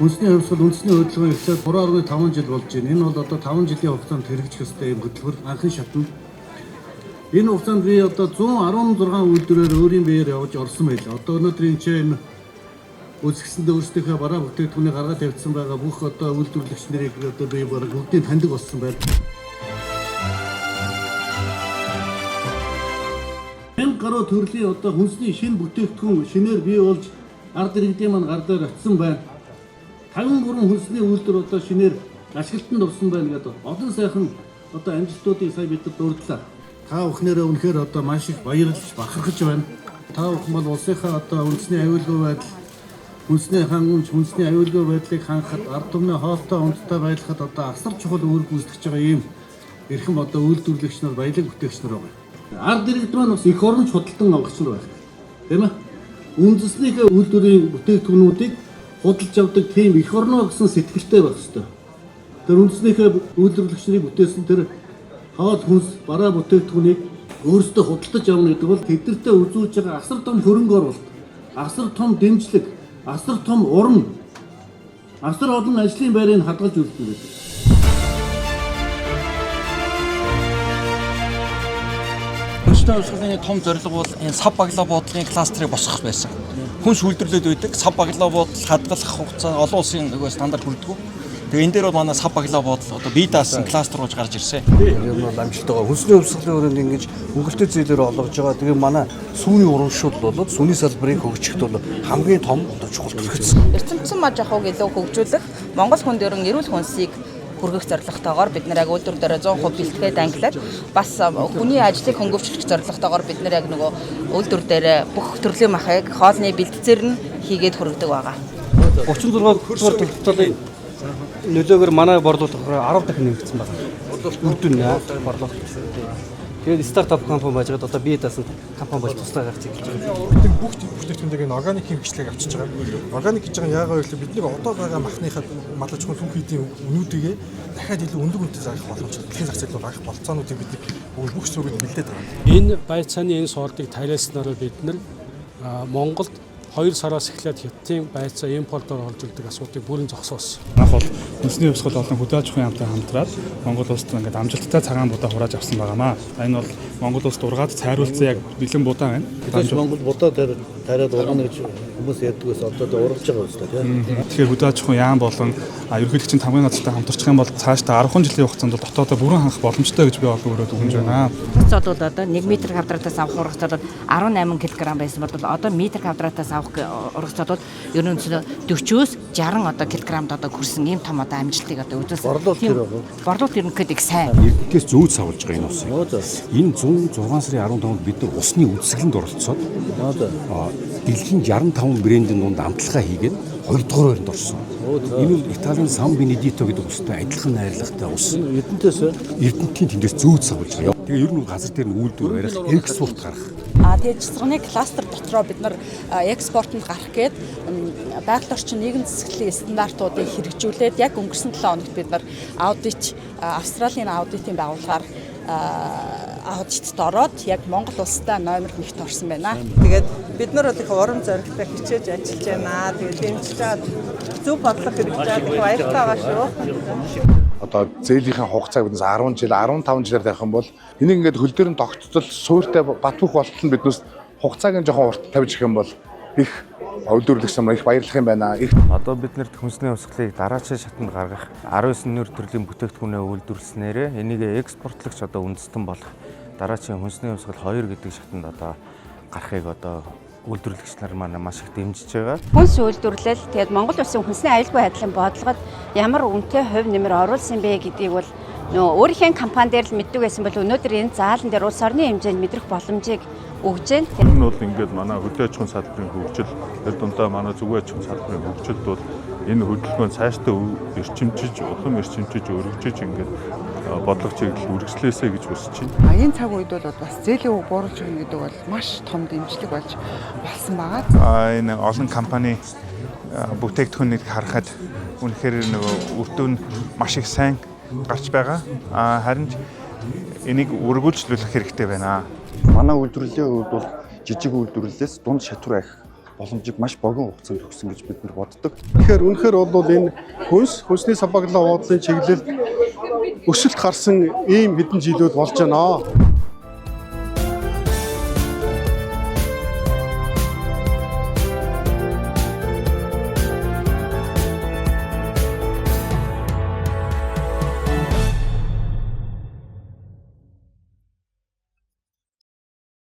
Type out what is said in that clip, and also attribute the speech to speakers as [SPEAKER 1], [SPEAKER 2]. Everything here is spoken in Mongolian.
[SPEAKER 1] Үндэсний хувьсгал үндэсний хөдөлгөөн эхлээд 3.5 жил болж байна. Энэ бол одоо 5 жилийн хугацаанд хэрэгжих ёстой юм хөтөлбөр анхны шатнд. Энэ хугацаанд би одоо 116 үйлдвэрээр өөрийн биеэр явж орсон байлаа. Одоо өнөөдрийн чинь үзэсгэлэнтэй өөрсдийнхөө бараа бүтээгдэхүүнийг гаргаад тавьсан байгаа бүх одоо үйлдвэрлэгч нарыг одоо би бараг бүгдийг таньдаг болсон байна. 1000 гаруй төрлийн одоо хүнсний шинэ бүтээгдэхүүн шинээр бий болж ард иргэдийн маань гар дээр очсон байна. 53 хүнсний үйлдвэр одоо шинээр ашиглалтанд орсон байна гэдэг. Олон сайхан одоо амжилтуудыг сая бид дурдлаа. Та бүхнээрээ үнэхээр одоо маш их баярлж бахархаж байна. Та бүхэн бол улсынхаа одоо үндэсний аюулгүй байдал, үндэсний хангамж, үндэсний аюулгүй байдлыг хангахад, ард түмний хоолтой ундтай байлгахад одоо асар чухал үүрэг гүйцэтгэж байгаа ийм эрхэм одоо үйлдвэрлэгч нар, баялаг бүтээгч нар байгаа. Ард иргэд маань бас их орон худалдан авахч нар байна. Тийм ээ? Үндэснийхээ үйлдвэрийн бүтээгдэхүүнүүдийг худалдаж авдаг тийм их орно гэсэн сэтгэлтэй байх хэрэгтэй. Тэр үндэснийхээ үйлдвэрлэгчнийг бүтээсэн тэр хоол хүнс бараа бүтээгдэхүүнийг өөрсдөө худалдаж авна гэдэг бол тэднэртэй үзүүлж байгаа асар том хөрөнгө оруулалт, асар том дэмжлэг, асар том урам, асар олон ажлын байрыг хадгалж үлдсэн байдаг.
[SPEAKER 2] Үндэсний хувьсгалын том зорилго бол энэ сав баглаа буудлын кластерыг босгох байсан. Хүнс үйлдвэрлээд байдаг сав баглаа буудал хадгалах хугацаа олон улсын нөгөө стандарт хүрдэг. Тэгээ энэ дээр бол манай сав баглаа буудал одоо бие даасан кластер болж гарч ирсэн.
[SPEAKER 3] Энэ бол амжилттайгаа хүнсний хувьсгалын өрөөнд ингэж өнгөлтэй зээлээр олгож байгаа. Тэгээ манай сүүний урамшуул бол сүүний салбарыг хөгжихэд бол хамгийн том чухал төлөвлөсөн.
[SPEAKER 4] Эрчимчин маж ахуйг илүү хөгжүүлэх, Монгол хүн дөрөн эрүүл хүнсийг хүргэх зорилготойгоор бид нар яг үйлдвэр дээр 100% бэлтгээд ангилаад бас хүний ажлыг хөнгөвчлөх зорилготойгоор бид нар яг нөгөө үйлдвэр дээр бүх төрлийн махыг хоолны бэлтцээр нь хийгээд хүргэдэг байгаа.
[SPEAKER 3] 36 дугаар тогтолцоолын нөлөөгөөр манай борлуулалт 10 дахин нэмэгдсэн байна. Үрдүн борлуулалт. Тэгээд стартап компани байжгаад одоо бие даасан компани болж туслаа гарч ирж байгаа.
[SPEAKER 5] Бид бүх бүтээгдэхүүнийг органик хэрэгжлийг авчиж байгаа. Органик гэж байгаа яагаад гэвэл бид нэг одоо байгаа махныхаа малж хүн түүхийдийн үнүүдийг дахиад илүү өндөр үнэтэй зарах боломжтой. Дэлхийн зах зээл рүү гарах болцоонуудыг бид бүх зүрхэд бэлдээд байгаа.
[SPEAKER 6] Энэ байцааны энэ суултыг тариалснараа бид нар Монголд 2 сараас эхлээд хятадын байцаа импортоор олж ирдэг асуудыг бүрэн зогсоосон.
[SPEAKER 7] Анх бол үндэсний хувьсгал болон хөдөө аж ахуйн яамтай хамтраад Монгол улсад ингээд амжилттай цагаан будаа хурааж авсан байгаамаа. Энэ бол Монгол улсад ургаад цайруулсан яг бэлэн будаа байна.
[SPEAKER 1] Монгол будаа тариад ургана гэж хүмүүс яддгээс одоо ургаж байгаа үстэй тийм.
[SPEAKER 7] Тэгэхээр хөдөө аж ахуйн яам болон ерөнхийлөгчийн тамгын газартай хамтарчих юм бол цаашдаа 10 жилийн хугацаанд бол дотоодоо бүрэн хангах боломжтой гэж би олон өрөөд өгнж байна.
[SPEAKER 8] Цэцүүд бол одоо 1 м квадратаас авах ургацууд 18 кг байсан бол одоо метр квадратаас авах ургацууд бол ерөнхийдөө 40-өөс 60 одоо килограммд одоо хүрсэн ийм том одоо амжилтыг одоо үзүүлсэн. Борлуулалт ерөнхийдөө их сайн.
[SPEAKER 9] Эрдэнэс зөөд савлж байгаа энэ усыг. Энэ 106 сарын 15-нд бид нар усны үзэсгэлэнд оролцоод дэлхийн 65 брэндийн дунд амтлагаа хийгээд 2 дугаар байранд орсон. Энэ бол Италийн Сан Бенедито гэдэг устай адилхан найрлагатай ус. Эрдэнэтийн тэндээс зөөд савлж байгаа. Тэгээ ер нь газар дээр нь үйлдвэр барих, экспорт гарах.
[SPEAKER 4] Тэгээд цэцэрхний кластер дотроо бид нар экспортод гарах гээд байгаль орчин нийгэм засаглалын стандартуудыг хэрэгжүүлээд яг өнгөрсөн 7 хоногт бид нар аудит Австралийн аудитын байгууллагаар аудитд ороод яг Монгол улстай номер 1-т орсон байна.
[SPEAKER 10] Тэгээд бид нар бол их урам зоригтой хичээж ажиллаж байна. Тэгээд дэмжиж чад зөв бодлого хэрэгжээд их баяртай байгаа шүү.
[SPEAKER 11] Одоо зээлийнхээ хугацааг биднээс 10 жил, 15 жилээр тавих юм бол энийг ингээд хөл дээр нь тогтцол суурьтай бат бөх болтол нь биднээс хугацааг нь жоохон урт тавьж их юм бол их үйлдвэрлэгч нар их баярлах юм байна.
[SPEAKER 12] Одоо бид нэр хүнсний хувьсгалыг дараачийн шатанд гаргах 19 төрлийн бүтээгдэхүүнээ үйлдвэрлэснээр энийг экспортлогч одоо үндэстэн болох дараачийн хүнсний хувьсгал 2 гэдэг шатанд одоо гарахыг одоо үйлдвэрлэгч нар маань маш их дэмжиж байгаа.
[SPEAKER 8] Хүнс үйлдвэрлэл тэгээд Монгол улсын хүнсний аюулгүй байдлын бодлогод ямар үнэтэй хувь нэмэр оруулсан бэ гэдгийг бол өөрийнхөө компани дээр л мэддэг байсан бол өнөөдөр энэ заалан дээр улс орны хэмжээнд мэдрэх боломжийг өгж байна.
[SPEAKER 13] Энэ бол ингээд манай хөдөө аж ахуйн салбарын хөгжил, тэр дундаа манай зүгөө аж ахуйн салбарын хөгжилд бол энэ хөдөлгөөн цаашдаа эрчимжиж, улам эрчимжиж, өргөжиж ингээд бодлого чиглэл үргэлжлээсэй гэж хүсэж байна.
[SPEAKER 10] Энэ цаг үед бол бас зээлийн үг бууруулж байгаа гэдэг бол маш том дэмжлэг болж болсон байгаа.
[SPEAKER 13] Энэ олон компани бүтээгдэхүүнийг харахад үнэхээр нөгөө үр дүн маш их сайн гарч байгаа. Харин энийг үргэлжлүүлэх хэрэгтэй байна.
[SPEAKER 14] Манай үйлдвэрлэлийн хувьд бол жижиг үйлдвэрлэлээс дунд шатвар ахих боломжийг маш богино хугацаанд өгсөн гэж бид нар боддог.
[SPEAKER 5] Тэгэхээр үнэхээр бол энэ хүнсний сабаглаа буудлын чиглэлд өсөлт гарсан ийм хэдэн жилүүд болж байна.